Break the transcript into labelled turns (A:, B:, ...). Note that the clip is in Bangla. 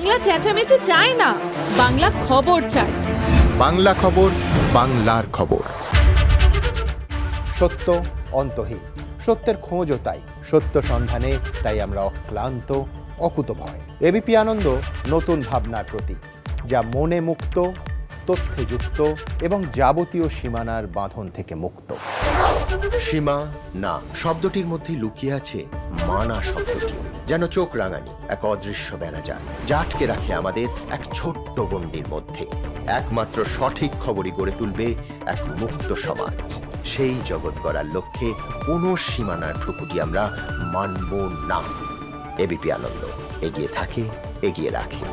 A: বাংলা চেঁচামেচি চাই না, বাংলা খবর চাই।
B: বাংলা খবর, বাংলার খবর।
C: সত্য অন্তহীন, সত্যের খোঁজও তাই, সত্য সন্ধানে তাই আমরা অক্লান্ত, অকুতভয়। এবিপি আনন্দ নতুন ভাবনার প্রতীক, যা মনে মুক্ত, তথ্যে যুক্ত এবং যাবতীয় সীমানার বাঁধন থেকে মুক্ত।
B: সীমা না শব্দটির মধ্যে লুকিয়ে আছে মানা শব্দটি, যেন চোখ রাঙানি এক অদৃশ্য বেড়াজাল, যা আটকে রাখে আমাদের এক ছোট্ট গণ্ডির মধ্যে। একমাত্র সঠিক খবরই গড়ে তুলবে এক মুক্ত সমাজ। সেই জগৎ গড়ার লক্ষ্যে কোনো সীমানার ঠুকুটি আমরা মানব না। এবিপি আনন্দ এগিয়ে থাকে, এগিয়ে রাখে।